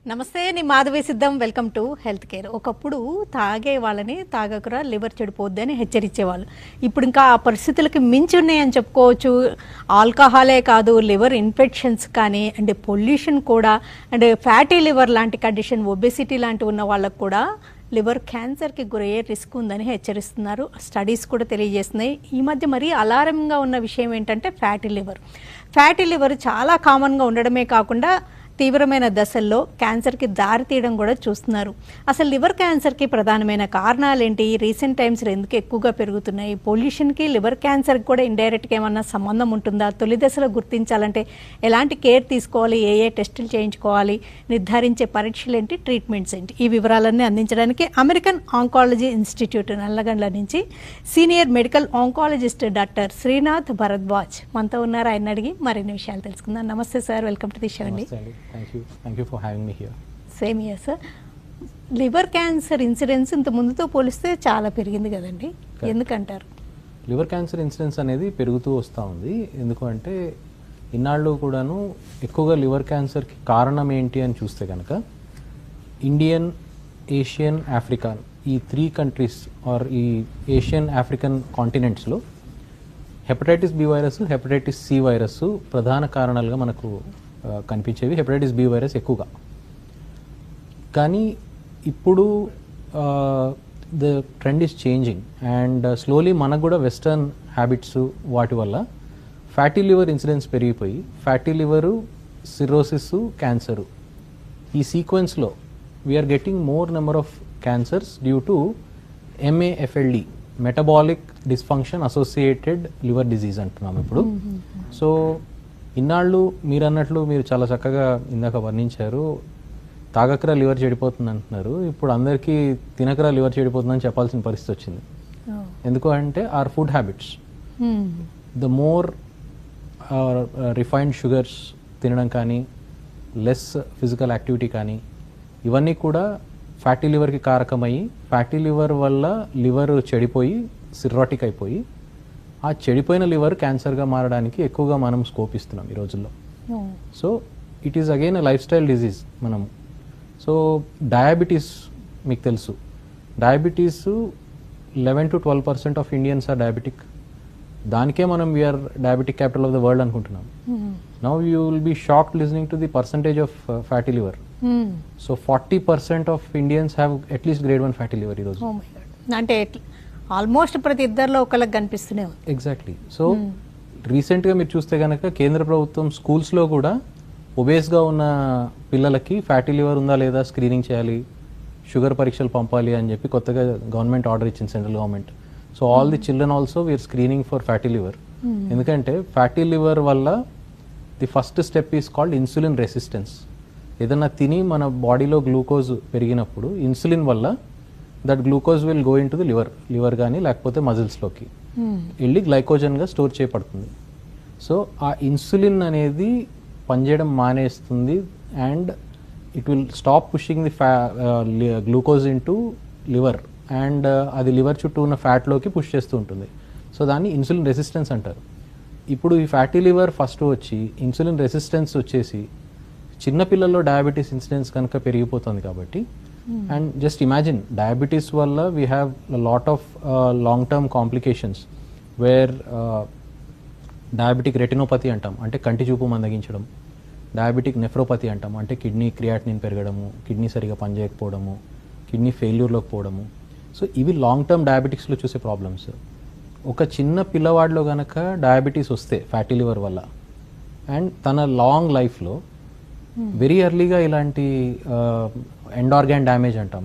నమస్తే, నేను మాధవి సిద్ధం. Welcome to health care. ఒకప్పుడు తాగే వాళ్ళని తాగకురా లివర్ చెడిపోద్ది అని హెచ్చరించేవాళ్ళు. ఇప్పుడు ఇంకా ఆ పరిస్థితులకి మించి ఉన్నాయని చెప్పుకోవచ్చు. ఆల్కహాలే కాదు, లివర్ ఇన్ఫెక్షన్స్ కానీ అండ్ పొల్యూషన్ కూడా అండ్ ఫ్యాటీ లివర్ లాంటి కండిషన్, ఒబెసిటీ లాంటి ఉన్న వాళ్ళకు కూడా లివర్ క్యాన్సర్కి గురయ్యే రిస్క్ ఉందని హెచ్చరిస్తున్నారు. స్టడీస్ కూడా తెలియజేస్తున్నాయి. ఈ మధ్య మరీ అలారంగా ఉన్న విషయం ఏంటంటే ఫ్యాటీ లివర్. ఫ్యాటీ లివర్ చాలా కామన్గా ఉండడమే కాకుండా తీవ్రమైన దశల్లో క్యాన్సర్కి దారితీయడం కూడా చూస్తున్నారు. అసలు లివర్ క్యాన్సర్కి ప్రధానమైన కారణాలు ఏంటి? రీసెంట్ టైమ్స్లో ఎందుకు ఎక్కువగా పెరుగుతున్నాయి? పొల్యూషన్కి లివర్ క్యాన్సర్కి కూడా ఇండైరెక్ట్గా ఏమన్నా సంబంధం ఉంటుందా? తొలి దశలో గుర్తించాలంటే ఎలాంటి కేర్ తీసుకోవాలి? ఏ టెస్టులు చేయించుకోవాలి? నిర్ధారించే పరీక్షలు ఏంటి? ట్రీట్మెంట్స్ ఏంటి? ఈ వివరాలన్నీ అందించడానికి అమెరికన్ ఆంకాలజీ ఇన్స్టిట్యూట్ నల్లగండ్ల నుంచి senior medical oncologist doctor Srinath Bharadwaj మనతో ఉన్నారు. ఆయన అడిగి మరిన్ని విషయాలు తెలుసుకుందాం. నమస్తే sir, welcome to the show అండి. Thank you for having me here. Same year sir. Liver cancer incidence ఇంత ముందుతో పోలిస్తే చాలా పెరిగింది కదండి, ఎందుకంటారు? లివర్ క్యాన్సర్ ఇన్సిడెన్స్ అనేది పెరుగుతూ వస్తూ ఉంది. ఎందుకంటే ఇన్నాళ్ళు కూడాను ఎక్కువగా లివర్ క్యాన్సర్కి కారణం ఏంటి అని చూస్తే కనుక ఇండియన్, ఏషియన్, ఆఫ్రికన్ ఈ 3 కంట్రీస్ ఆర్ ఈ ఏషియన్ ఆఫ్రికన్ కాంటినెంట్స్లో hepatitis B virus, hepatitis C virus ప్రధాన కారణాలుగా మనకు కనిపించేవి. హెపటైటిస్ బి వైరస్ ఎక్కువగా. కానీ ఇప్పుడు the trend is changing and slowly మనకు కూడా వెస్టర్న్ హ్యాబిట్స్ వాటి వల్ల ఫ్యాటీ లివర్ ఇన్సిడెన్స్ పెరిగిపోయి ఫ్యాటీ లివరు, సిర్రోసిస్, క్యాన్సరు ఈ సీక్వెన్స్లో we are getting more number of cancers due to MAFLD, metabolic dysfunction associated liver disease అంటున్నాం ఇప్పుడు. సో ఇన్నాళ్ళు మీరు అన్నట్లు మీరు చాలా చక్కగా ఇందాక వర్ణించారు, తాగకరా లివర్ చెడిపోతుంది అంటున్నారు. ఇప్పుడు అందరికీ తినకరా లివర్ చెడిపోతుందని చెప్పాల్సిన పరిస్థితి వచ్చింది. ఎందుకు అంటే are food habits, the more refined sugars తినడం కానీ, లెస్ ఫిజికల్ యాక్టివిటీ కానీ, ఇవన్నీ కూడా ఫ్యాటీ లివర్కి కారకమయ్యి ఫ్యాటీ లివర్ వల్ల లివర్ చెడిపోయి సిర్రాటిక్ అయిపోయి ఆ చెడిపోయిన లివర్ క్యాన్సర్గా మారడానికి ఎక్కువగా మనం స్కోప్ ఇస్తున్నాం ఈ రోజుల్లో. So it is again lifestyle disease. మనం సో డయాబెటీస్ మీకు తెలుసు, diabetes 11 to 12% of Indians are diabetic. దానికే మనం we are diabetic capital of the world అనుకుంటున్నాం. Now you will be shocked listening to the percentage of fatty liver. So 40% of Indians have at least grade 1 fatty liver ఈరోజు. అంటే almost ప్రతి ఇద్దరిలో ఒకళ్ళకి కనిపిస్తూనే ఉంది. ఎగ్జాక్ట్లీ. సో రీసెంట్గా మీరు చూస్తే కనుక కేంద్ర ప్రభుత్వం స్కూల్స్లో కూడా ఒబేస్గా ఉన్న పిల్లలకి ఫ్యాటీ లివర్ ఉందా లేదా స్క్రీనింగ్ చేయాలి, షుగర్ పరీక్షలు పంపాలి అని చెప్పి కొత్తగా గవర్నమెంట్ ఆర్డర్ ఇచ్చింది, central government. So all the children also we are screening for fatty liver. ఎందుకంటే ఫ్యాటీ లివర్ వల్ల the first step is called insulin resistance. ఏదన్నా తిని మన బాడీలో గ్లూకోజ్ పెరిగినప్పుడు ఇన్సులిన్ వల్ల that glucose will go into the liver కానీ లేకపోతే మజిల్స్లోకి వెళ్ళి గ్లైకోజన్గా స్టోర్ చేయబడుతుంది. సో ఆ ఇన్సులిన్ అనేది పనిచేయడం మానేస్తుంది and it will stop pushing the glucose into liver and అది లివర్ చుట్టూ ఉన్న ఫ్యాట్లోకి పుష్ చేస్తూ ఉంటుంది. సో దాన్ని ఇన్సులిన్ రెసిస్టెన్స్ అంటారు. ఇప్పుడు ఈ ఫ్యాటీ లివర్ ఫస్ట్ వచ్చి ఇన్సులిన్ రెసిస్టెన్స్ వచ్చేసి చిన్నపిల్లల్లో డయాబెటీస్ ఇన్సిడెన్స్ కనుక పెరిగిపోతుంది కాబట్టి. అండ్ జస్ట్ ఇమాజిన్, డయాబెటీస్ వల్ల we have lot of long term complications where diabetic retinopathy అంటాం, అంటే కంటి చూపు మందగించడం. డయాబెటిక్ నెఫ్రోపతి అంటాం, అంటే కిడ్నీ క్రియాటినిన్ పెరగడము, కిడ్నీ సరిగా పనిచేయకపోవడము, కిడ్నీ ఫెయిల్యూర్లోకి పోవడము. సో ఇవి లాంగ్ టర్మ్ డయాబెటిక్స్లో చూసే ప్రాబ్లమ్స్. ఒక చిన్న పిల్లవాడిలో కనుక డయాబెటీస్ వస్తే ఫ్యాటీ లివర్ వల్ల అండ్ తన లాంగ్ లైఫ్లో వెరీ ఎర్లీగా ఇలాంటి ఎండ్ ఆర్గాన్ డ్యామేజ్ అంటాం,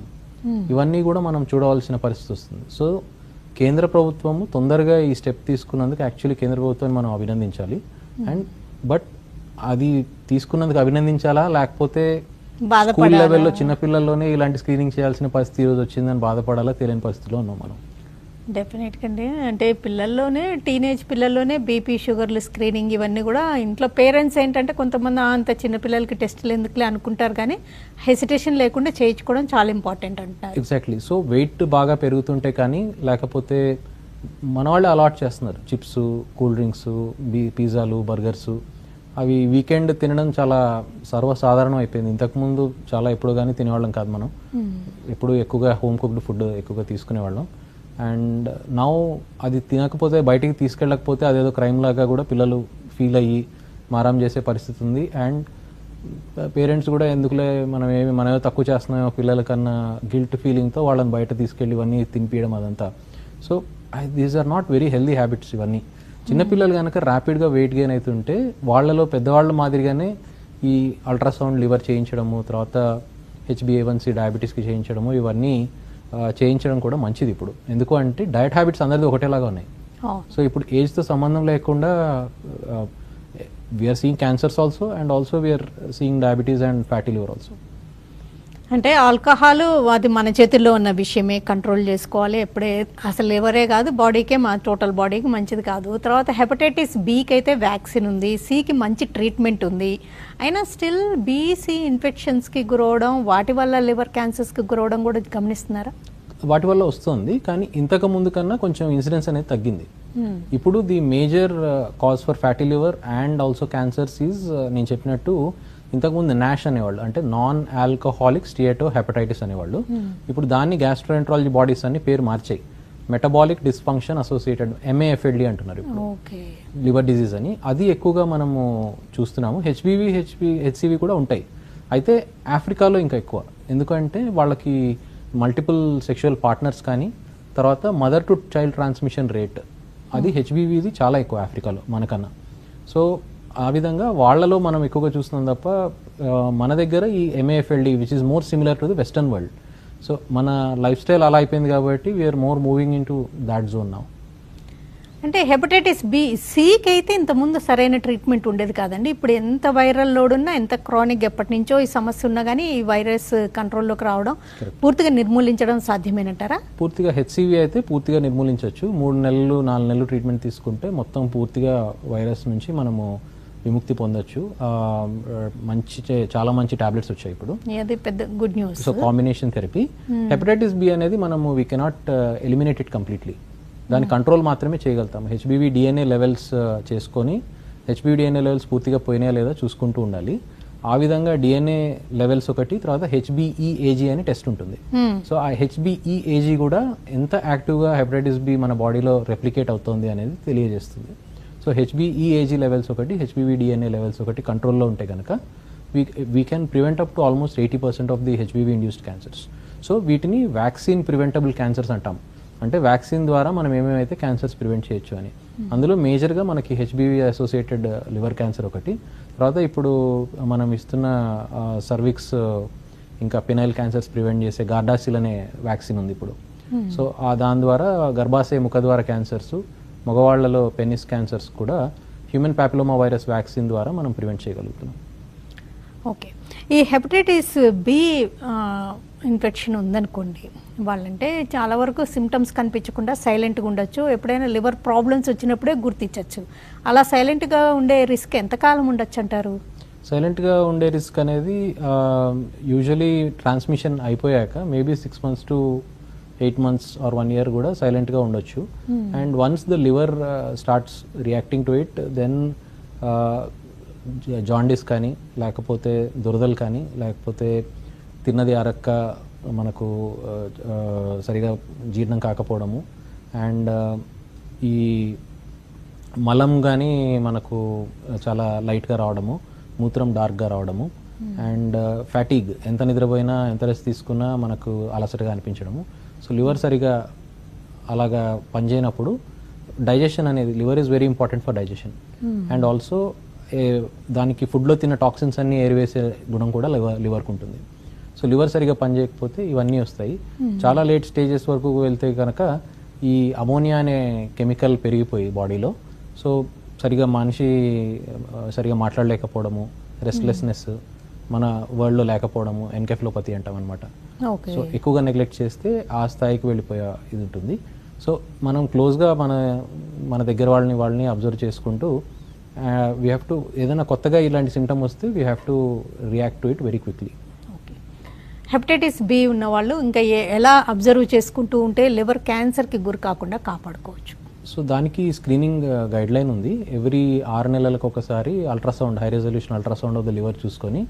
ఇవన్నీ కూడా మనం చూడవలసిన పరిస్థితి వస్తుంది. సో కేంద్ర ప్రభుత్వము తొందరగా ఈ స్టెప్ తీసుకున్నందుకు యాక్చువల్లీ కేంద్ర ప్రభుత్వాన్ని మనం అభినందించాలి. అండ్ బట్ అది తీసుకున్నందుకు అభినందించాలా లేకపోతే స్కూల్ లెవెల్లో చిన్నపిల్లల్లోనే ఇలాంటి స్క్రీనింగ్ చేయాల్సిన పరిస్థితి ఈరోజు వచ్చిందని బాధపడాలా తెలియని పరిస్థితిలో ఉన్నాం మనం. డెఫినెట్గా అండి. అంటే పిల్లల్లోనే, టీనేజ్ పిల్లల్లోనే బీపీ, షుగర్లు స్క్రీనింగ్ ఇవన్నీ కూడా ఇంట్లో పేరెంట్స్ ఏంటంటే కొంతమంది అంత చిన్నపిల్లలకి టెస్టులు ఎందుకులే అనుకుంటారు, కానీ హెసిటేషన్ లేకుండా చేయించుకోవడం చాలా ఇంపార్టెంట్ అంటారు. ఎగ్జాక్ట్లీ. సో వెయిట్ బాగా పెరుగుతుంటే కానీ లేకపోతే మన వాళ్ళే అలాట్ చేస్తున్నారు చిప్స్, కూల్ డ్రింక్స్, పిజ్జాలు, బర్గర్స్. అవి వీకెండ్ తినడం చాలా సర్వసాధారణం అయిపోయింది. ఇంతకుముందు చాలా ఎప్పుడు కానీ తినేవాళ్ళం కాదు మనం, ఎప్పుడు ఎక్కువగా హోమ్ కుక్డ్ ఫుడ్ ఎక్కువగా తీసుకునేవాళ్ళం. అండ్ నౌ అది తినకపోతే బయటికి తీసుకెళ్ళకపోతే అదేదో క్రైమ్ లాగా కూడా పిల్లలు ఫీల్ అయ్యి మారం చేసే పరిస్థితి ఉంది. అండ్ పేరెంట్స్ కూడా ఎందుకులే మనమేమో తక్కువ చేస్తున్నామో పిల్లల కన్నా గిల్ట్ ఫీలింగ్తో వాళ్ళని బయట తీసుకెళ్ళి ఇవన్నీ తినిపించడం అదంతా. So these are not very healthy habits ఇవన్నీ. చిన్నపిల్లలు కనుక ర్యాపిడ్గా వెయిట్ గెయిన్ అవుతుంటే వాళ్ళలో పెద్దవాళ్ళ మాదిరిగానే ఈ అల్ట్రాసౌండ్ లివర్ చేయించడము, తర్వాత HbA1c డయాబెటీస్కి చేయించడము, ఇవన్నీ చేయించడం కూడా మంచిది ఇప్పుడు. ఎందుకు అంటే డయట్ హ్యాబిట్స్ అందరిది ఒకటేలాగా ఉన్నాయి. సో ఇప్పుడు ఏజ్తో సంబంధం లేకుండా we are seeing cancers also, and also we are seeing diabetes and fatty liver also. అంటే ఆల్కహాల్ అది మన చేతుల్లో ఉన్న విషయమే, కంట్రోల్ చేసుకోవాలి. ఎప్పుడే అసలు లివరే కాదు బాడీకే, మా టోటల్ బాడీకి మంచిది కాదు. తర్వాత హెపటైటిస్ బికి అయితే వ్యాక్సిన్ ఉంది, సికి మంచి ట్రీట్మెంట్ ఉంది. అయినా స్టిల్ బీసీ ఇన్ఫెక్షన్స్కి గురవడం, వాటి వల్ల లివర్ క్యాన్సర్స్కి గురవడం కూడా గమనిస్తున్నారా? వాటి వల్ల వస్తుంది, కానీ ఇంతకు ముందు కన్నా కొంచెం ఇన్సిడెన్స్ అనేది తగ్గింది. ఇప్పుడు the major cause for fatty liver and also cancers is నేను చెప్పినట్టు ఇంతకుముందు నాష్ అనేవాళ్ళు, అంటే నాన్ ఆల్కహాలిక్ స్టియేటో హెపటైటిస్ అనేవాళ్ళు. ఇప్పుడు దాన్ని గ్యాస్ట్రోఎంట్రాలజీ బాడీస్ అన్ని పేరు మార్చాయి, మెటబాలిక్ డిస్ఫంక్షన్ అసోసియేటెడ్ MAFLD అంటున్నారు ఇప్పుడు, లివర్ డిజీజ్ అని. అది ఎక్కువగా మనము చూస్తున్నాము. HCV కూడా ఉంటాయి, అయితే ఆఫ్రికాలో ఇంకా ఎక్కువ. ఎందుకంటే వాళ్ళకి మల్టిపుల్ సెక్షువల్ పార్ట్నర్స్ కానీ, తర్వాత mother to child transmission rate అది HBVది చాలా ఎక్కువ ఆఫ్రికాలో మనకన్నా. సో ఆ విధంగా వాళ్ళలో మనం ఎక్కువగా చూస్తున్నాం తప్ప మన దగ్గర ఈ MAFLD which is more similar to the western world. So మన లైఫ్ స్టైల్ అలా అయిపోయింది కాబట్టి we are more moving in to that zone now. అంటే హెపటైటిస్ సికి అయితే ఇంతకుముందు సరైన ట్రీట్మెంట్ ఉండేది కాదండి. ఇప్పుడు ఎంత వైరల్ లోడ్ ఉన్నా, ఎంత క్రానిక్ ఎప్పటి నుంచో ఈ సమస్య ఉన్నా కానీ ఈ వైరస్ కంట్రోల్లోకి రావడం, పూర్తిగా నిర్మూలించడం సాధ్యమేనంటారా? పూర్తిగా HCV అయితే పూర్తిగా నిర్మూలించవచ్చు. 3 నెలలు 4 నెలలు ట్రీట్మెంట్ తీసుకుంటే మొత్తం పూర్తిగా వైరస్ నుంచి మనము విముక్తి పొందొచ్చు. చాలా మంచి టాబ్లెట్స్ వచ్చాయి ఇప్పుడు, అది పెద్ద good news. So combination therapy. Hepatitis B అనేది మనము we cannot eliminate it completely, దాని కంట్రోల్ మాత్రమే చేయగలుగుతాం. HBV DNA లెవెల్స్ చేసుకొని HBV DNA లెవెల్స్ పూర్తిగా పోయినాయా లేదా చూసుకుంటూ ఉండాలి. ఆ విధంగా DNA లెవెల్స్ ఒకటి, తర్వాత HBeAg అని టెస్ట్ ఉంటుంది. సో ఆ HBeAg కూడా ఎంత యాక్టివ్గా హెపటైటిస్ బి మన బాడీలో రెప్లికేట్ అవుతుంది అనేది తెలియజేస్తుంది. సో HBeAg లెవెల్స్ ఒకటి, HBV DNA లెవెల్స్ ఒకటి కంట్రోల్లో ఉంటే కనుక we can prevent up to almost 80% of the HBV induced cancers. So వీటిని వ్యాక్సిన్ ప్రివెంటబుల్ క్యాన్సర్స్ అంటాం. అంటే వ్యాక్సిన్ ద్వారా మనం ఏమేమైతే క్యాన్సర్స్ ప్రివెంట్ చేయొచ్చు అని. అందులో మేజర్గా మనకి HBV అసోసియేటెడ్ లివర్ క్యాన్సర్ ఒకటి, తర్వాత ఇప్పుడు మనం ఇస్తున్న సర్విక్స్ ఇంకా పెనైల్ క్యాన్సర్స్ ప్రివెంట్ చేసే గార్డాసిల్ అనే వ్యాక్సిన్ ఉంది ఇప్పుడు. సో దాని ద్వారా గర్భాశయ ముఖద్వార క్యాన్సర్స్, మగవాళ్లలో పెనిస్ క్యాన్సర్స్ కూడా హ్యూమన్ ప్యాపిలోమా వైరస్ వ్యాక్సిన్ ద్వారా మనం ప్రివెంట్ చేయగలుగుతున్నాం. ఓకే, ఈ హెపటైటిస్ బి ఇన్ఫెక్షన్ ఉందనుకోండి, వాళ్ళంటే చాలా వరకు సిమ్టమ్స్ కనిపించకుండా సైలెంట్గా ఉండొచ్చు. ఎప్పుడైనా లివర్ ప్రాబ్లమ్స్ వచ్చినప్పుడే గుర్తించవచ్చు. అలా సైలెంట్గా ఉండే రిస్క్ ఎంతకాలం ఉండొచ్చు అంటారు? సైలెంట్గా ఉండే రిస్క్ అనేది యూజువలీ ట్రాన్స్మిషన్ అయిపోయాక maybe 6 months to 8 months or 1 year కూడా సైలెంట్గా ఉండొచ్చు. And once the liver starts reacting to it, then jaundice కానీ, లేకపోతే దురదలు కానీ, లేకపోతే తిన్నది అరక్క మనకు సరిగా జీర్ణం కాకపోవడము, అండ్ ఈ మలం కానీ మనకు చాలా లైట్గా రావడము, మూత్రం డార్క్గా రావడము, అండ్ ఫ్యాటీగ్, ఎంత నిద్రపోయినా ఎంత రెస్ట్ తీసుకున్నా మనకు అలసటగా అనిపించడము. సో లివర్ సరిగా అలాగా పనిచేయనప్పుడు డైజెషన్ అనేది, liver is very important for digestion. And also దానికి ఫుడ్లో తిన్న టాక్సిన్స్ అన్ని ఏరివేసే గుణం కూడా లివర్కి ఉంటుంది. సో లివర్ సరిగా పనిచేయకపోతే ఇవన్నీ వస్తాయి. చాలా లేట్ స్టేజెస్ వరకు వెళ్తే కనుక ఈ అమోనియా అనే కెమికల్ పెరిగిపోయి బాడీలో, సో సరిగా మనిషి సరిగా మాట్లాడలేకపోవడము, రెస్ట్లెస్నెస్ మన వరల్డ్లో లేకపోవడము, ఎన్కెఫ్లోపతి అంటాం అనమాట. సో ఎక్కువగా నెగ్లెక్ట్ చేస్తే ఆ స్థాయికి వెళ్ళిపోయే ఇది ఉంటుంది. సో మనం క్లోజ్గా మన దగ్గర వాళ్ళని అబ్జర్వ్ చేసుకుంటూ వీ హ్యావ్ టు, ఏదైనా కొత్తగా ఇలాంటి సిమ్టమ్ వస్తే we have to react to it very quickly. Hepatitis B ఉన్న వాళ్ళు ఇంకా ఎలా అబ్జర్వ్ చేసుకుంటూ ఉంటే లివర్ క్యాన్సర్కి గురి కాకుండా కాపాడుకోవచ్చు? సో దానికి స్క్రీనింగ్ గైడ్ లైన్ ఉంది. ఎవ్రీ 6 నెలలకు ఒకసారి ultrasound, high resolution ultrasound of the liver చూసుకొని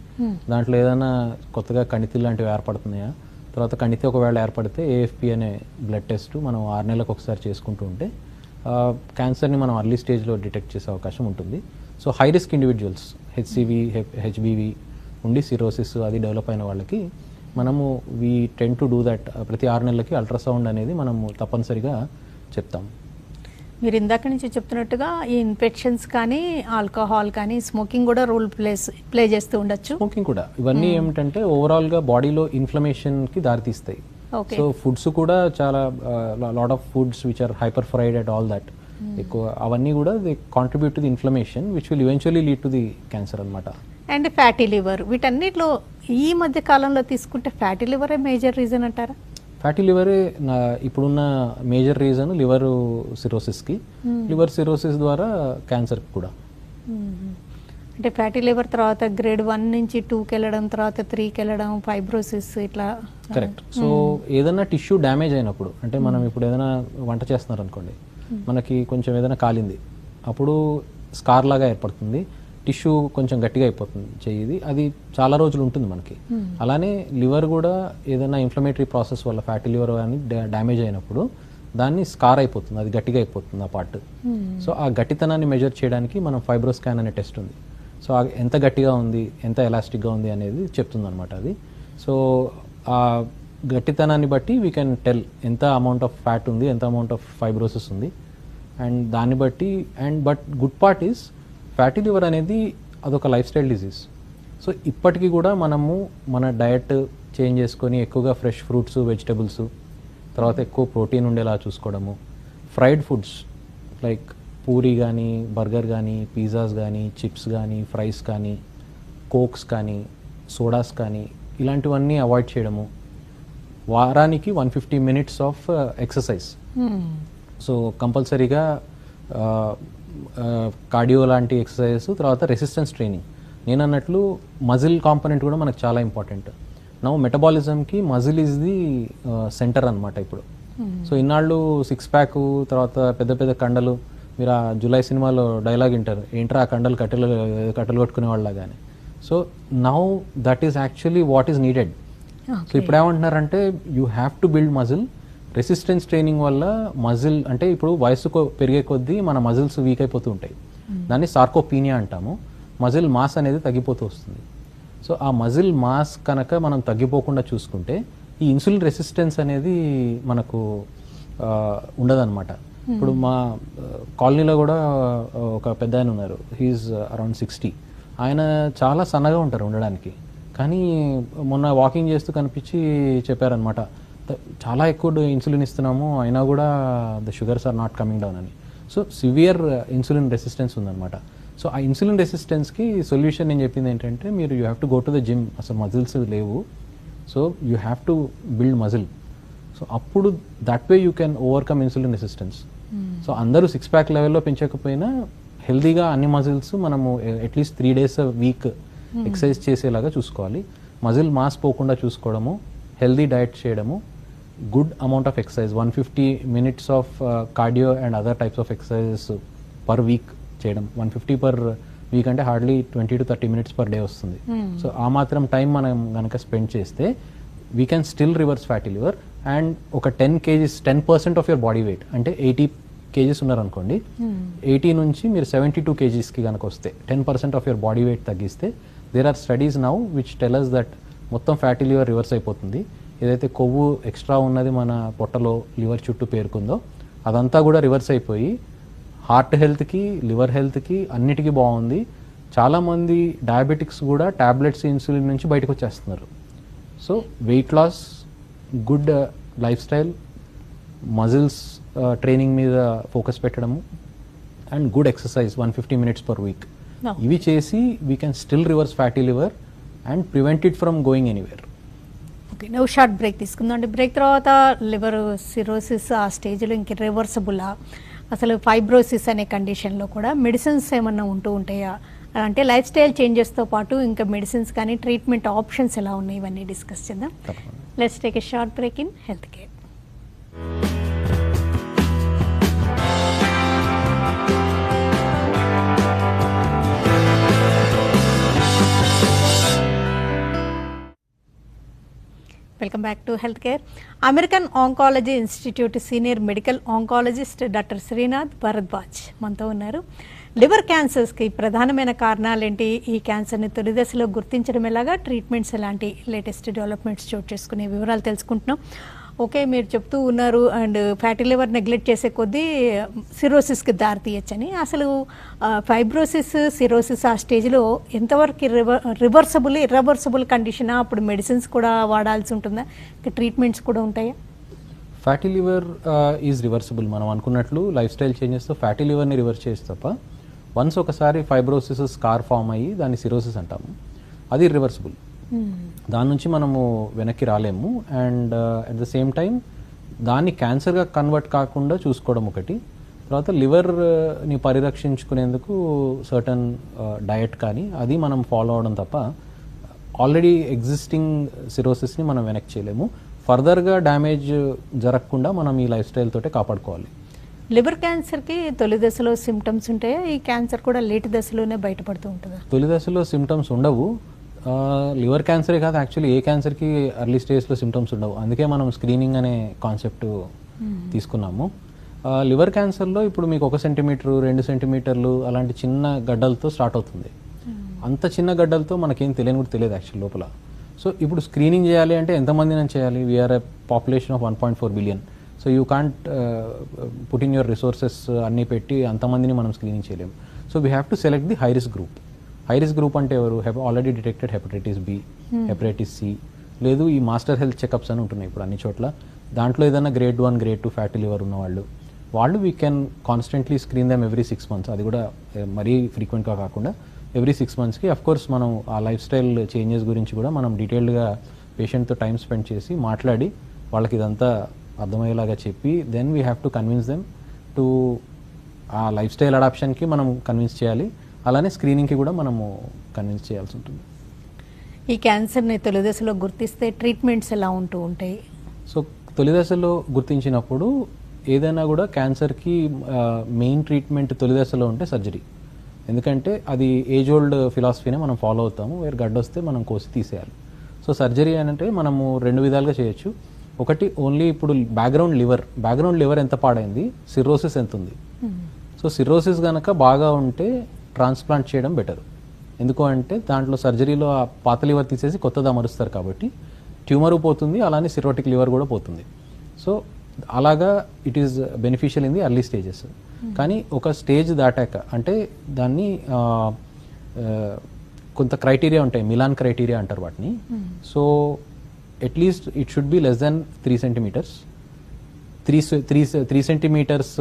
దాంట్లో ఏదైనా కొత్తగా కణితి లాంటివి ఏర్పడుతున్నాయా, తర్వాత కణితి ఒకవేళ ఏర్పడితే AFP అనే బ్లడ్ టెస్ట్ మనం 6 నెలలకు ఒకసారి చేసుకుంటూ ఉంటే క్యాన్సర్ని మనం అర్లీ స్టేజ్లో డిటెక్ట్ చేసే అవకాశం ఉంటుంది. So high risk individuals, HCV, HBV ఉండి సిరోసిస్ అది డెవలప్ అయిన వాళ్ళకి మనము we tend to do that. ప్రతి 6 నెలలకి అల్ట్రాసౌండ్ అనేది మనము తప్పనిసరిగా చెప్తాం. మీరు ఇందాక నుంచి చెప్తున్నట్టుగా ఈ ఇన్ఫెక్షన్స్ కానీ, ఆల్కహాల్ కానీ, స్మోకింగ్ కూడా రోల్ ప్లే చేస్తూ ఉండొచ్చు. స్మోకింగ్ కూడా, ఇవన్నీ ఏమిటంటే ఓవరాల్గా బాడీలో ఇన్ఫ్లమేషన్కి దారితీస్తాయి. సో ఫుడ్స్ కూడా చాలా lot of foods which are hyper fried at all that, ఎక్కువ అవన్నీ కూడా they contribute to the inflammation which will eventually lead to the cancer అనమాట. అండ్ ఫ్యాటీ లివర్, వీటన్నిటిలో ఈ మధ్య కాలంలో తీసుకుంటే ఫ్యాటీ లివరే మేజర్ రీజన్ అంటారా? ఫ్యాటీ లివరే ఇప్పుడున్న మేజర్ రీజన్ లివర్ సిరోసిస్కి. లివర్ సిరోసిస్ ద్వారా క్యాన్సర్ కూడా. అంటే ఫ్యాటీ లివర్ తర్వాత గ్రేడ్ 1 నుంచి 2కి వెళ్ళడం, తర్వాత 3కి వెళ్ళడం, ఫైబ్రోసిస్ ఇట్లా. కరెక్ట్. సో ఏదైనా టిష్యూ డ్యామేజ్ అయినప్పుడు, అంటే మనం ఇప్పుడు ఏదైనా వంట చేస్తున్నారు అనుకోండి, మనకి కొంచెం ఏదైనా కాలింది, అప్పుడు స్కార్ లాగా ఏర్పడుతుంది, టిష్యూ కొంచెం గట్టిగా అయిపోతుంది చెయ్యిది, అది చాలా రోజులు ఉంటుంది మనకి. అలానే లివర్ కూడా ఏదైనా ఇన్ఫ్లమేటరీ ప్రాసెస్ వల్ల ఫ్యాటీ లివర్ అని డ్యామేజ్ అయినప్పుడు దాన్ని స్కార్ అయిపోతుంది, అది గట్టిగా అయిపోతుంది ఆ పార్ట్. సో ఆ గట్టితనాన్ని మెజర్ చేయడానికి మనం ఫైబ్రోస్కాన్ అనే టెస్ట్ ఉంది. సో ఎంత గట్టిగా ఉంది, ఎంత ఎలాస్టిక్గా ఉంది అనేది చెప్తుంది అనమాట అది. సో ఆ గట్టితనాన్ని బట్టి వీ కెన్ టెల్ ఎంత అమౌంట్ ఆఫ్ ఫ్యాట్ ఉంది, ఎంత అమౌంట్ ఆఫ్ ఫైబ్రోసిస్ ఉంది, అండ్ దాన్ని బట్టి. But good part is fatty liver అనేది అదొక లైఫ్ స్టైల్ డిజీజ్. సో ఇప్పటికీ కూడా మనము మన డయట్ చేంజ్ చేసుకొని ఎక్కువగా ఫ్రెష్ ఫ్రూట్స్, వెజిటబుల్స్, తర్వాత ఎక్కువ ప్రోటీన్ ఉండేలా చూసుకోవడము, ఫ్రైడ్ ఫుడ్స్ లైక్ పూరి కానీ, బర్గర్ కానీ, పిజ్జాస్ కానీ, చిప్స్ కానీ, ఫ్రైస్ కానీ, కోక్స్ కానీ, సోడాస్ కానీ, ఇలాంటివన్నీ అవాయిడ్ చేయడము, వారానికి 150 minutes ఆఫ్ ఎక్సర్సైజ్. సో కంపల్సరీగా కార్డియో లాంటి ఎక్సర్సైజెస్, తర్వాత రెసిస్టెన్స్ ట్రైనింగ్. నేను అన్నట్లు మజిల్ కాంపోనెంట్ కూడా మనకు చాలా ఇంపార్టెంట్. నౌ మెటబాలిజంకి మజిల్ ఈజ్ ది సెంటర్ అనమాట ఇప్పుడు. సో ఇన్నాళ్ళు 6 ప్యాక్, తర్వాత పెద్ద పెద్ద కండలు, మీరు ఆ జులై సినిమాలో డైలాగ్ వింటారు, ఏంట్రా ఆ కండలు కట్టెలు కొట్టుకునే వాళ్ళ కానీ. So now that is actually what is needed. So ఇప్పుడు ఏమంటున్నారంటే you have to build muscle. Resistance training వల్ల మజిల్, అంటే ఇప్పుడు వయసు పెరిగే కొద్దీ మన మజిల్స్ వీక్ అయిపోతూ ఉంటాయి, దాన్ని సార్కోపీనియా అంటాము. మజిల్ మాస్ అనేది తగ్గిపోతూ వస్తుంది. సో ఆ మజిల్ మాస్ కనుక మనం తగ్గిపోకుండా చూసుకుంటే ఈ ఇన్సులిన్ రెసిస్టెన్స్ అనేది మనకు ఉండదన్నమాట. ఇప్పుడు మా కాలనీలో కూడా ఒక పెద్ద ఆయన ఉన్నారు, హీఈస్ అరౌండ్ 60. ఆయన చాలా సన్నగా ఉంటారు ఉండడానికి, కానీ మొన్న వాకింగ్ చేస్తూ కనిపించి చెప్పారనమాట, చాలా ఎక్కువ ఇన్సులిన్ ఇస్తున్నాము అయినా కూడా the sugars are not coming down అని. సో సివియర్ ఇన్సులిన్ రెసిస్టెన్స్ ఉందన్నమాట. సో ఆ ఇన్సులిన్ రెసిస్టెన్స్కి సొల్యూషన్ నేను చెప్పింది ఏంటంటే, మీరు you have to go to the gym. అసలు మజిల్స్ లేవు, so you have to build muscle. So అప్పుడు that way you can overcome insulin resistance. So అందరూ 6 ప్యాక్ లెవెల్లో పెంచకపోయినా హెల్దీగా అన్ని మజిల్స్ మనము అట్లీస్ట్ 3 days a week ఎక్సర్సైజ్ చేసేలాగా చూసుకోవాలి. మజిల్ మాస్ పోకుండా చూసుకోవడము, హెల్దీ డైట్ చేయడము, good amount of exercise, 150 minutes of cardio and other types of exercises per week చేయడం. 150 per week అంటే hardly 20 to 30 minutes per day వస్తుంది. సో ఆ మాత్రం టైం మనం కనుక స్పెండ్ చేస్తే we can still reverse fatty liver. And ఒక 10 kgs 10% of your body wait, అంటే 80 kgs ఉన్నారనుకోండి, 80 నుంచి మీరు 72 kgsకి కనుక వస్తే 10% ఆఫ్ యువర్ బాడీ వెయిట్ తగ్గిస్తే, there are studies now which tell us that మొత్తం ఫ్యాటీ లివర్ రివర్స్ అయిపోతుంది. ఏదైతే కొవ్వు ఎక్స్ట్రా ఉన్నది మన పొట్టలో లివర్ చుట్టూ పేరుకుందో అదంతా కూడా రివర్స్ అయిపోయి హార్ట్ హెల్త్కి, లివర్ హెల్త్కి అన్నిటికీ బాగుంది. చాలామంది డయాబెటిక్స్ కూడా ట్యాబ్లెట్స్, ఇన్సులిన్ నుంచి బయటకు వచ్చేస్తున్నారు. So weight loss, good life style, muscles training మీద ఫోకస్ పెట్టడము, and good exercise 150 minutes per week, ఇవి చేసి we can still reverse fatty liver and prevent it from going anywhere. Okay, నువ్వు short break తీసుకుందాం. అంటే బ్రేక్ తర్వాత liver cirrhosis ఆ స్టేజ్లో ఇంక రివర్సబులా, అసలు ఫైబ్రోసిస్ అనే కండిషన్లో కూడా మెడిసిన్స్ ఏమన్నా ఉంటూ ఉంటాయా, అంటే లైఫ్ స్టైల్ చేంజెస్తో పాటు ఇంకా మెడిసిన్స్ కానీ ట్రీట్మెంట్ ఆప్షన్స్ ఎలా ఉన్నాయి, ఇవన్నీ డిస్కస్ చేద్దాం. Let's take a short break in health care. Welcome back to health care. American oncology institute senior medical oncologist doctor Srinath Bharadwaj మనతో ఉన్నారు. లివర్ క్యాన్సర్స్కి ప్రధానమైన కారణాలు ఏంటి, ఈ క్యాన్సర్ని తొలి దశలో గుర్తించడం ఎలాగా, ట్రీట్మెంట్స్ ఎలాంటి లేటెస్ట్ డెవలప్మెంట్స్ చోటు చేసుకునే వివరాలు తెలుసుకుంటున్నాం. ఓకే, మీరు చెప్తూ ఉన్నారు అండ్ ఫ్యాటీ లివర్ నెగ్లెక్ట్ చేసే కొద్దీ సిరోసిస్కి దారితీయచ్చని. అసలు ఫైబ్రోసిస్, సిరోసిస్ ఆ స్టేజ్లో ఎంతవరకు రివర్సబుల్, ఇర్రివర్సబుల్ కండిషనా? అప్పుడు మెడిసిన్స్ కూడా వాడాల్సి ఉంటుందా, ట్రీట్మెంట్స్ కూడా ఉంటాయా? Fatty liver is reversible. మనం అనుకున్నట్లు లైఫ్ స్టైల్ చేంజెస్తో ఫ్యాటీ లివర్ని రివర్స్ చేసి తప్ప వన్స్ ఒకసారి ఫైబ్రోసిస్ స్కార్ ఫామ్ అయ్యి దాన్ని సిరోసిస్ అంటాము, అది ఇర్రివర్సిబుల్. దాని నుంచి మనము వెనక్కి రాలేము. And at the same time దాన్ని క్యాన్సర్గా కన్వర్ట్ కాకుండా చూసుకోవడం ఒకటి. తర్వాత లివర్ని పరిరక్షించుకునేందుకు సర్టన్ డయట్ కానీ అది మనం ఫాలో అవడం తప్ప ఆల్రెడీ ఎగ్జిస్టింగ్ సిరోసిస్ని మనం వెనక్కి చేయలేము. ఫర్దర్గా డ్యామేజ్ జరగకుండా మనం ఈ లైఫ్ స్టైల్ తోటే కాపాడుకోవాలి. లివర్ క్యాన్సర్కి తొలి దశలో సిమ్టమ్స్ ఉంటాయా? ఈ క్యాన్సర్ కూడా లేట్ దశలోనే బయటపడుతూ ఉంటుందా? తొలి దశలో సిమ్టమ్స్ ఉండవు. లివర్ క్యాన్సరే కాదు, యాక్చువల్లీ ఏ క్యాన్సర్కి ఎర్లీ స్టేజ్లో సిమ్టమ్స్ ఉండవు. అందుకే మనం స్క్రీనింగ్ అనే కాన్సెప్ట్ తీసుకున్నాము. లివర్ క్యాన్సర్లో ఇప్పుడు మీకు 1 సెంటీమీటరు 2 సెంటీమీటర్లు అలాంటి చిన్న గడ్డలతో స్టార్ట్ అవుతుంది. అంత చిన్న గడ్డలతో మనకేం తెలియని కూడా తెలియదు యాక్చువల్ లోపల. సో ఇప్పుడు స్క్రీనింగ్ చేయాలి అంటే ఎంతమందిని చేయాలి? We are a population of 1.4 billion. So you can't put in your resources అన్నీ పెట్టి అంతమందిని మనం స్క్రీనింగ్ చేయలేము. So we have to select the high risk group. High risk group అంటే ఎవరు? Already detected hepatitis B, hepatitis C, లేదు ఈ master health checkups అని ఉంటున్నాయి ఇప్పుడు అన్ని చోట్ల. దాంట్లో ఏదైనా గ్రేడ్ 1, గ్రేడ్ 2 ఫ్యాటీ లివర్ ఉన్న వాళ్ళు we can constantly screen them every 6 months. అది కూడా మరీ ఫ్రీక్వెంట్గా కాకుండా ఎవ్రీ 6 monthsకి. అఫ్కోర్స్ మనం ఆ లైఫ్ స్టైల్ చేంజెస్ గురించి కూడా మనం డీటెయిల్డ్గా పేషెంట్తో టైం స్పెండ్ చేసి మాట్లాడి వాళ్ళకి ఇదంతా అర్థమయ్యేలాగా చెప్పి then we have to convince them to ఆ లైఫ్ స్టైల్ అడాప్షన్కి మనం కన్విన్స్ చేయాలి. అలానే స్క్రీనింగ్కి కూడా మనము కన్విన్స్ చేయాల్సి ఉంటుంది. ఈ క్యాన్సర్ని తొలి దశలో గుర్తిస్తే ట్రీట్మెంట్స్ ఎలా ఉంటూ ఉంటాయి? సో తొలి దశలో గుర్తించినప్పుడు ఏదైనా కూడా క్యాన్సర్కి మెయిన్ ట్రీట్మెంట్ తొలి దశలో ఉంటే సర్జరీ. ఎందుకంటే అది ఏజ్ ఓల్డ్ ఫిలాసఫీనే మనం ఫాలో అవుతాము. వేరే గడ్డ వస్తే మనం కోసి తీసేయాలి. సో సర్జరీ అంటే మనము 2 విధాలుగా చేయొచ్చు. ఒకటి ఓన్లీ ఇప్పుడు బ్యాక్గ్రౌండ్ లివర్ ఎంత పాడైంది, సిర్రోసిస్ ఎంత ఉంది. సో సిర్రోసిస్ కనుక బాగా ఉంటే ట్రాన్స్ప్లాంట్ చేయడం బెటర్. ఎందుకు అంటే దాంట్లో సర్జరీలో ఆ పాత లివర్ తీసేసి కొత్తది అమరుస్తారు కాబట్టి ట్యూమరు పోతుంది, అలానే సిరోటిక్ లివర్ కూడా పోతుంది. సో అలాగా it is beneficial in the early stages. కానీ ఒక స్టేజ్ దాటాక అంటే దాన్ని కొంత క్రైటీరియా ఉంటాయి, మిలాన్ క్రైటీరియా అంటారు వాటిని. So at least it should be less than 3 centimetres. 3 centimetres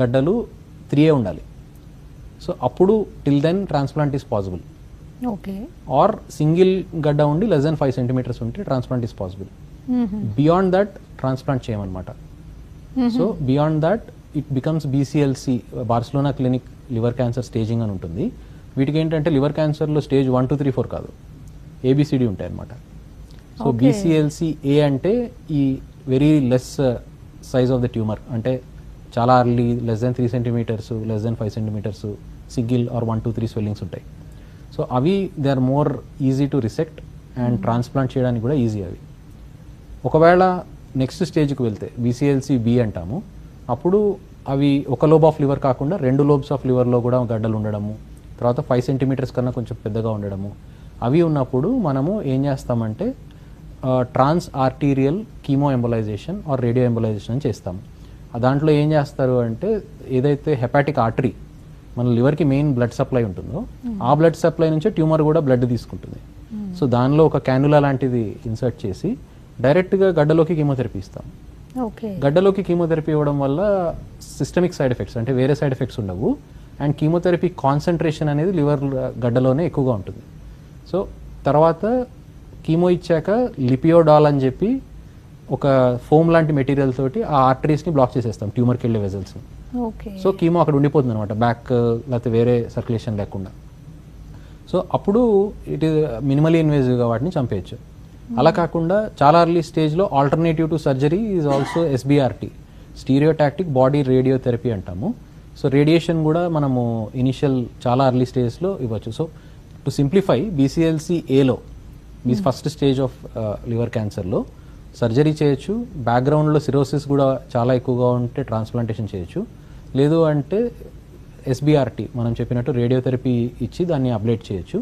గడ్డలు 3 ఉండాలి. సో అప్పుడు till then transplant is possible. Okay. Or single గడ్డ ఉండి లెస్ దెన్ 5 సెంటీమీటర్స్ ఉంటే transplant is possible. Beyond that transplant చేయమన్నమాట. So beyond that it becomes BCLC, Barcelona clinic liver cancer staging అని ఉంటుంది. వీటికి ఏంటంటే లివర్ క్యాన్సర్లో స్టేజ్ 1, 2, 3, 4 కాదు, ABCD ఉంటాయి అన్నమాట. సో BCLC-A అంటే ఈ very less size of the tumour, అంటే చాలా early, less than 3 centimetres, less than 5 centimetres, single or 1, 2, 3 swellings ఉంటాయి. సో అవి they are more easy to resect and transplant చేయడానికి కూడా ఈజీ అవి. ఒకవేళ నెక్స్ట్ స్టేజ్కి వెళ్తే BCLC-B అంటాము. అప్పుడు అవి ఒక లోబ్ ఆఫ్ లివర్ కాకుండా 2 లోబ్స్ ఆఫ్ లివర్లో కూడా గడ్డలు ఉండడము, తర్వాత 5 సెంటీమీటర్స్ కన్నా కొంచెం పెద్దగా ఉండడము, అవి ఉన్నప్పుడు మనము ఏం చేస్తామంటే trans arterial chemo embolisation or radio embolisation అని చేస్తాము. దాంట్లో ఏం చేస్తారు అంటే ఏదైతే హెపాటిక్ ఆర్టరీ మన లివర్కి మెయిన్ బ్లడ్ సప్లై ఉంటుందో ఆ బ్లడ్ సప్లై నుంచి ట్యూమర్ కూడా బ్లడ్ తీసుకుంటుంది. సో దానిలో ఒక క్యానులా లాంటిది ఇన్సర్ట్ చేసి డైరెక్ట్గా గడ్డలోకి కీమోథెరపీ ఇస్తాం. గడ్డలోకి కీమోథెరపీ ఇవ్వడం వల్ల సిస్టమిక్ సైడ్ ఎఫెక్ట్స్ అంటే వేరే సైడ్ ఎఫెక్ట్స్ ఉండవు. అండ్ కీమోథెరపీ కాన్సన్ట్రేషన్ అనేది లివర్ గడ్డలోనే ఎక్కువగా ఉంటుంది. సో తర్వాత కీమో ఇచ్చాక లిపియోడాల్ అని చెప్పి ఒక ఫోమ్ లాంటి మెటీరియల్ తోటి ఆ ఆర్టరీస్ని బ్లాక్ చేసేస్తాం, ట్యూమర్కి వెళ్ళే వెజల్స్ని. సో కీమో అక్కడ ఉండిపోతుంది అనమాట, బ్యాక్ లేకపోతే వేరే సర్క్యులేషన్ లేకుండా. సో అప్పుడు ఇట్ ఈస్ మినిమలీ ఇన్వేజివ్గా వాటిని చంపేయచ్చు. అలా కాకుండా చాలా అర్లీ స్టేజ్లో alternative to surgery is also SBRT, stereotactic body radiotherapy అంటాము. సో రేడియేషన్ కూడా మనము ఇనిషియల్ చాలా అర్లీ స్టేజ్లో ఇవ్వచ్చు. సో టు సింప్లిఫై, BCLC-Aలో మీ ఫస్ట్ స్టేజ్ ఆఫ్ లివర్ క్యాన్సర్లో సర్జరీ చేయొచ్చు, బ్యాక్గ్రౌండ్లో సిరోసిస్ కూడా చాలా ఎక్కువగా ఉంటే ట్రాన్స్ప్లాంటేషన్ చేయొచ్చు, లేదు అంటే ఎస్బిఆర్టీ మనం చెప్పినట్టు రేడియోథెరపీ ఇచ్చి దాన్ని అప్డేట్ చేయొచ్చు.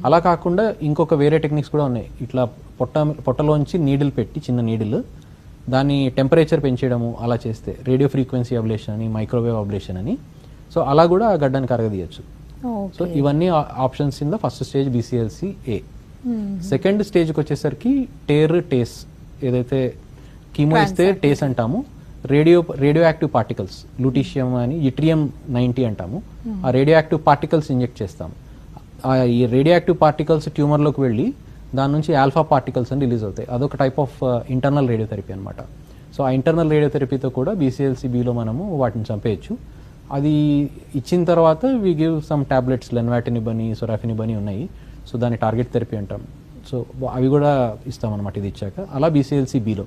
అలా కాకుండా ఇంకొక వేరే టెక్నిక్స్ కూడా ఉన్నాయి. ఇట్లా పొట్టలోంచి నీడిల్ పెట్టి, చిన్న నీడిల్, దాన్ని టెంపరేచర్ పెంచేయడము అలా చేస్తే రేడియో ఫ్రీక్వెన్సీ అబ్లేషన్ అని, మైక్రోవేవ్ అబ్లేషన్ అని, సో అలా కూడా ఆ గడ్డని కరగదీయచ్చు. సో ఇవన్నీ options in the first stage BCLC A. Second స్టేజ్కి వచ్చేసరికి టేస్, ఏదైతే కీమో ఇస్తే టేస్ అంటాము, రేడియో యాక్టివ్ పార్టికల్స్, లూటీషియం అని, ఇట్రియం 90 అంటాము, ఆ రేడియో యాక్టివ్ పార్టికల్స్ ఇంజెక్ట్ చేస్తాము. ఈ రేడియో యాక్టివ్ పార్టికల్స్ ట్యూమర్లోకి వెళ్ళి దాని నుంచి ఆల్ఫా పార్టికల్స్ అని రిలీజ్ అవుతాయి. అదొక టైప్ ఆఫ్ ఇంటర్నల్ రేడియోథెరపీ అనమాట. సో ఆ ఇంటర్నల్ రేడియోథెరపీతో కూడా BCLC Bలో మనము వాటిని చంపేయచ్చు. అది ఇచ్చిన తర్వాత వి గివ్ సమ్ టాబ్లెట్స్, లెన్వాటినిబ్ అని, సొరాఫినిబ్ అని ఉన్నాయి. సో దాన్ని టార్గెట్ థెరపీ అంటాం. సో అవి కూడా ఇస్తామన్నమాట ఇది ఇచ్చాక. అలా BCLC Bలో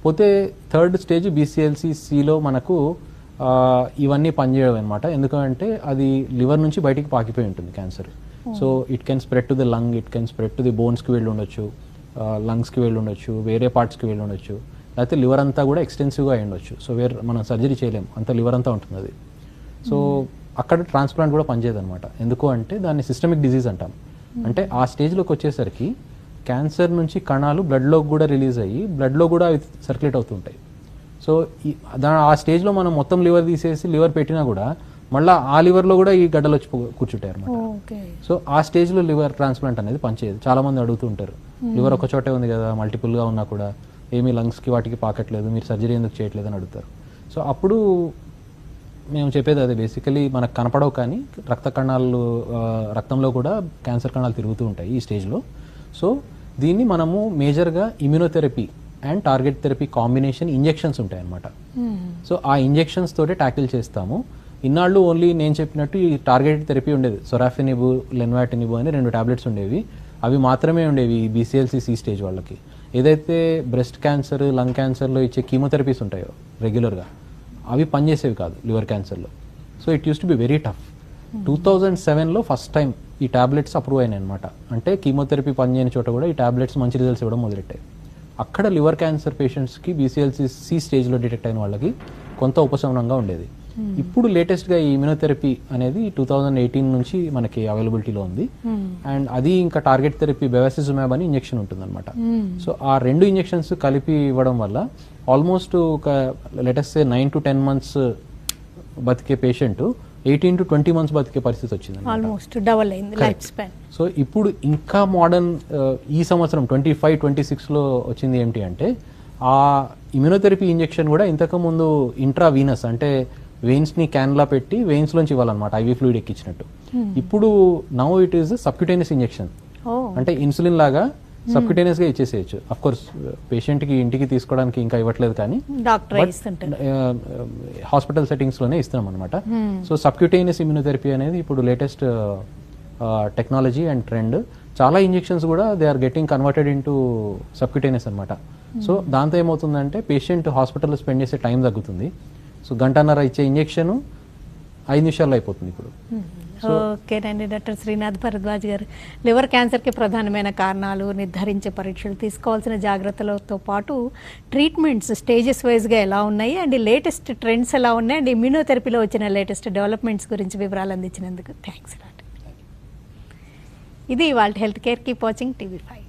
పోతే థర్డ్ స్టేజ్ BCLC Cలో మనకు ఇవన్నీ పనిచేయడం అనమాట. ఎందుకంటే అది లివర్ నుంచి బయటికి పాకిపోయి ఉంటుంది cancer. So it can spread to the lung, it can spread to the బోన్స్కి వెళ్ళి ఉండొచ్చు, లంగ్స్కి వెళ్ళి ఉండొచ్చు, వేరే పార్ట్స్కి వెళ్ళి ఉండొచ్చు, లేకపోతే లివర్ అంతా కూడా ఎక్స్టెన్సివ్గా అయి ఉండొచ్చు. సో మనం సర్జరీ చేయలేము, అంత లివర్ అంతా ఉంటుంది అది. సో అక్కడ ట్రాన్స్ప్లాంట్ కూడా పనిచేయదు అనమాట. ఎందుకు అంటే దాన్ని సిస్టమిక్ డిజీజ్ అంటాం. అంటే ఆ స్టేజ్లోకి వచ్చేసరికి క్యాన్సర్ నుంచి కణాలు బ్లడ్లోకి కూడా రిలీజ్ అయ్యి బ్లడ్లో కూడా అవి సర్క్యులేట్ అవుతుంటాయి. సో ఆ స్టేజ్లో మనం మొత్తం లివర్ తీసేసి లివర్ పెట్టినా కూడా మళ్ళీ ఆ లివర్లో కూడా ఈ గడ్డలు వచ్చి కూర్చుంటాయి అనమాట. సో ఆ స్టేజ్లో లివర్ ట్రాన్స్ప్లాంట్ అనేది పనిచేయదు. చాలా మంది అడుగుతూ ఉంటారు, లివర్ ఒక చోటే ఉంది కదా, మల్టిపుల్గా ఉన్నా కూడా ఏమీ లంగ్స్కి వాటికి పాకట్లేదు, మీరు సర్జరీ ఎందుకు చేయట్లేదు అని అడుగుతారు. సో అప్పుడు మేము చెప్పేది అదే, బేసికలీ మనకు కనపడవు కానీ రక్త కణాలు, రక్తంలో కూడా క్యాన్సర్ కణాలు తిరుగుతూ ఉంటాయి ఈ స్టేజ్లో. సో దీన్ని మనము మేజర్గా immunotherapy and target therapy combination injections ఉంటాయి అన్నమాట. సో ఆ ఇంజెక్షన్స్ తోటే ట్యాకిల్ చేస్తాము. ఇన్నాళ్ళు ఓన్లీ నేను చెప్పినట్టు ఈ టార్గెటెడ్ థెరపీ ఉండేది, సొరాఫినిబ్, లెన్వాటినిబ్ అని 2 టాబ్లెట్స్ ఉండేవి. అవి మాత్రమే ఉండేవి BCLC C స్టేజ్ వాళ్ళకి. ఏదైతే బ్రెస్ట్ క్యాన్సర్, లంగ్ క్యాన్సర్లో ఇచ్చే కీమోథెరపీస్ ఉంటాయో రెగ్యులర్గా, అవి పనిచేసేవి కాదు లివర్ క్యాన్సర్లో. So it used to be very tough. 2007లో ఫస్ట్ టైం ఈ టాబ్లెట్స్ అప్రూవ్ అయినాయి అనమాట. అంటే కీమోథెరపీ పనిచేయని చోట కూడా ఈ టాబ్లెట్స్ మంచి రిజల్ట్స్ ఇవ్వడం మొదలెట్టాయి. అక్కడ లివర్ క్యాన్సర్ పేషెంట్స్కి BCLC C స్టేజ్లో డిటెక్ట్ అయిన వాళ్ళకి కొంత ఉపశమనంగా ఉండేది. ఇప్పుడు లేటెస్ట్గా ఈ ఇమ్యూనోథెరపీ అనేది 2018 నుంచి మనకి అవైలబిలిటీలో ఉంది. అండ్ అది ఇంకా టార్గెట్ థెరపీ బెవాసిజుమాబ్ అని ఇంజెక్షన్ ఉంటుంది అనమాట. సో ఆ 2 ఇంజెక్షన్స్ కలిపి ఇవ్వడం వల్ల ఆల్మోస్ట్ ఒక లెటెస్ట్ 9 to 10 months బతికే పేషెంట్ 18 to 20 months బతికే పరిస్థితి వచ్చింది. ఆల్మోస్ట్ డబుల్ అయింది లైఫ్ స్పాన్. సో ఇప్పుడు ఇంకా మోడర్న్ ఈ సంవత్సరం 25-26లో వచ్చింది ఏంటి అంటే, ఆ ఇమ్యూనోథెరపీ ఇంజెక్షన్ కూడా ఇంతకుముందు ఇంట్రావీనస్ అంటే వెయిన్స్ని క్యాన్లా పెట్టి వెయిన్స్లోంచి ఇవ్వాలన్నమాట, IV ఫ్లూయిడ్ ఎక్కించినట్టు. ఇప్పుడు now it is subcutaneous injection. అంటే ఇన్సులిన్ లాగా సబ్క్యూటేనియస్గా ఇచ్చేసేయచ్చు. అఫ్ కోర్స్ పేషెంట్కి ఇంటికి తీసుకోవడానికి ఇంకా ఇవ్వట్లేదు కానీ హాస్పిటల్ సెట్టింగ్స్లోనే ఇస్తున్నాం అనమాట. సో సబ్క్యూటేనియస్ ఇమ్యూనోథెరపీ అనేది ఇప్పుడు లేటెస్ట్ టెక్నాలజీ అండ్ ట్రెండ్. చాలా ఇంజెక్షన్స్ కూడా they are getting converted into subcutaneous అనమాట. సో దాంతో ఏమవుతుందంటే పేషెంట్ హాస్పిటల్లో స్పెండ్ చేసే టైం తగ్గుతుంది. సో గంటన్నర ఇచ్చే ఇంజెక్షన్ 5 నిమిషాల్లో అయిపోతుంది ఇప్పుడు. ఓకేనండి. డాక్టర్ శ్రీనాథ్ భరద్వాజ్ గారు, లివర్ క్యాన్సర్కి ప్రధానమైన కారణాలు, నిర్ధారించే పరీక్షలు, తీసుకోవాల్సిన జాగ్రత్తలతో పాటు ట్రీట్మెంట్స్ స్టేజెస్ వైజ్గా ఎలా ఉన్నాయి అండ్ లేటెస్ట్ ట్రెండ్స్ ఎలా ఉన్నాయి అండ్ ఇమ్యూనోథెరపీలో వచ్చిన లేటెస్ట్ డెవలప్మెంట్స్ గురించి వివరాలు అందించినందుకు థ్యాంక్స్. ఇది ఇవాళ health care. Keep watching TV5.